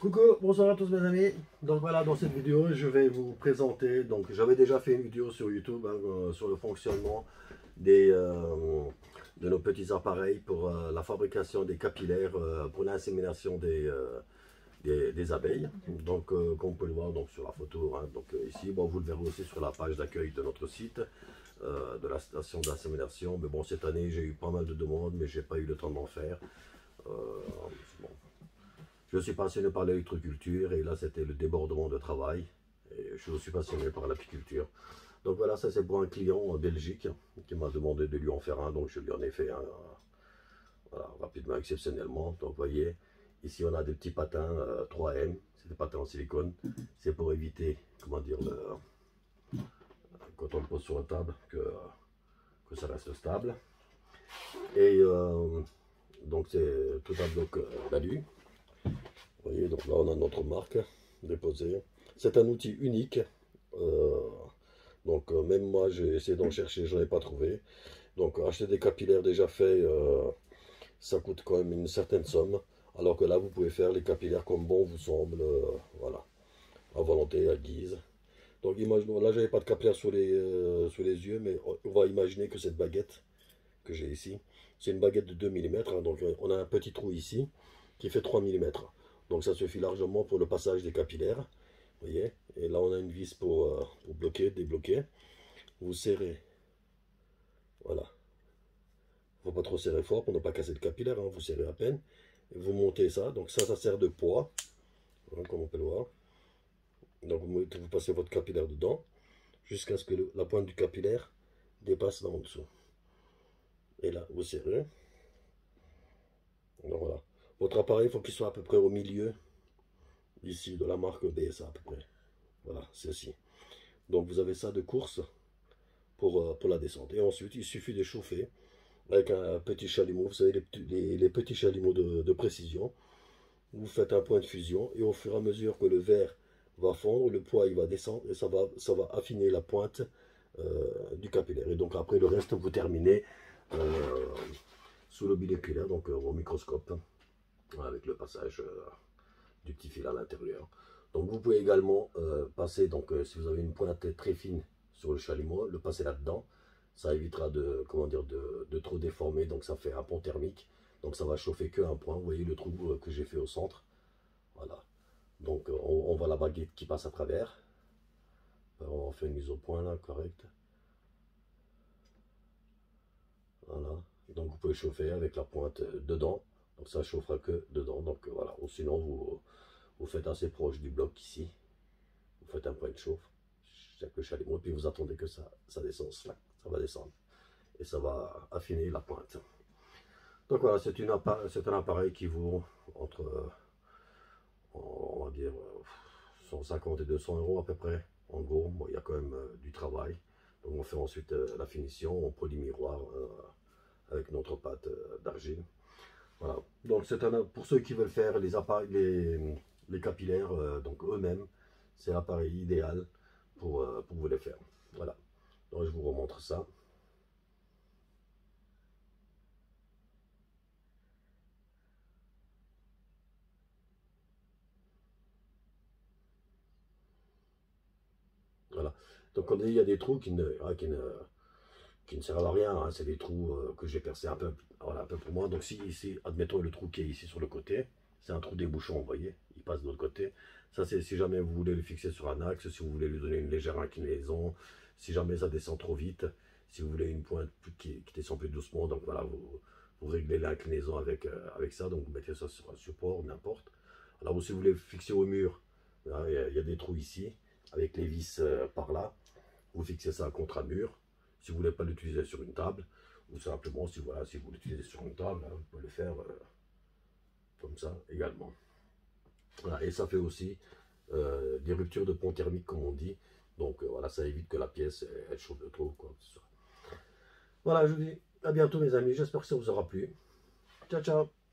Coucou, bonsoir à tous mes amis. Donc voilà, dans cette vidéo, je vais vous présenter. Donc j'avais déjà fait une vidéo sur YouTube sur le fonctionnement de nos petits appareils pour la fabrication des capillaires pour l'insémination des abeilles. Donc comme vous pouvez le voir donc, sur la photo, hein, donc, ici, bon, vous le verrez aussi sur la page d'accueil de notre site de la station d'insémination. Mais bon, cette année, j'ai eu pas mal de demandes, mais j'ai pas eu le temps d'en faire. Bon. Je suis passionné par l'électroculture et là c'était le débordement de travail. Et je suis aussi passionné par l'apiculture. Donc voilà, ça c'est pour un client en Belgique qui m'a demandé de lui en faire un. Donc je lui en ai fait un voilà, rapidement, exceptionnellement. Donc vous voyez, ici on a des petits patins 3M. C'est des patins en silicone. C'est pour éviter, comment dire, quand on le pose sur la table, que ça reste stable. Et donc c'est tout un bloc d'alu. Vous voyez, donc là on a notre marque déposée. C'est un outil unique. Même moi j'ai essayé d'en chercher, je n'en ai pas trouvé. Donc acheter des capillaires déjà faits, ça coûte quand même une certaine somme. Alors que là vous pouvez faire les capillaires comme bon vous semble, voilà, à volonté, à guise. Donc imaginons, là j'avais pas de capillaire sous les yeux, mais on va imaginer que cette baguette que j'ai ici, c'est une baguette de 2 mm. Hein, donc on a un petit trou ici qui fait 3 mm. Donc ça suffit largement pour le passage des capillaires. Vous voyez. Et là on a une vis pour bloquer, débloquer. Vous serrez. Voilà. Il ne faut pas trop serrer fort pour ne pas casser le capillaire. Hein, vous serrez à peine. Et vous montez ça. Donc ça sert de poids. Voilà, comme on peut le voir. Donc vous passez votre capillaire dedans. Jusqu'à ce que la pointe du capillaire dépasse là en dessous. Et là vous serrez. Donc voilà. Votre appareil, il faut qu'il soit à peu près au milieu, ici, de la marque BSA à peu près. Voilà, ceci. Donc vous avez ça de course pour la descente. Et ensuite, il suffit de chauffer avec un petit chalumeau. Vous savez, les petits chalumeaux de précision. Vous faites un point de fusion et au fur et à mesure que le verre va fondre, le poids il va descendre et ça va affiner la pointe du capillaire. Et donc après, le reste, vous terminez sous le binoculaire, donc au microscope, avec le passage du petit fil à l'intérieur. Donc vous pouvez également passer, donc si vous avez une pointe très fine sur le chalumeau, le passer là-dedans. Ça évitera de trop déformer, donc ça fait un pont thermique. Donc ça va chauffer que un point. Vous voyez le trou que j'ai fait au centre. Voilà. Donc on voit la baguette qui passe à travers. On fait une mise au point là, correct. Voilà. Donc vous pouvez chauffer avec la pointe dedans. Donc ça chauffera que dedans. Donc voilà. Ou sinon vous faites assez proche du bloc ici. Vous faites un point de chauffe. Chaque chalumeau. Puis vous attendez que ça descende. Là. Ça va descendre. Et ça va affiner la pointe. Donc voilà, c'est un appareil qui vaut entre, on va dire, 150 et 200 € à peu près. En gros, bon, il y a quand même du travail. Donc on fait ensuite la finition, on produit miroir avec notre pâte d'argile. Voilà. Donc pour ceux qui veulent faire les capillaires donc eux-mêmes, c'est l'appareil idéal pour vous les faire. Voilà. Donc je vous remontre ça. Voilà. Donc comme dit, il y a des trous qui ne servent à rien. Hein. C'est des trous que j'ai percés un peu, voilà, un peu pour moi. Donc si ici, admettons le trou qui est ici sur le côté, c'est un trou débouchant, vous voyez, il passe de l'autre côté. Ça c'est si jamais vous voulez le fixer sur un axe, si vous voulez lui donner une légère inclinaison, si jamais ça descend trop vite, si vous voulez une pointe qui descend plus doucement, donc voilà, vous réglez l'inclinaison avec ça, donc vous mettez ça sur un support, n'importe. Alors ou si vous voulez fixer au mur, là, il y a des trous ici, avec les vis par là, vous fixez ça contre un mur. Si vous ne voulez pas l'utiliser sur une table, ou simplement si, voilà, si vous l'utilisez sur une table, hein, vous pouvez le faire comme ça également. Voilà, et ça fait aussi des ruptures de pont thermique comme on dit. Donc voilà, ça évite que la pièce elle chauffe de trop. Quoi. Voilà, je vous dis à bientôt mes amis, j'espère que ça vous aura plu. Ciao ciao.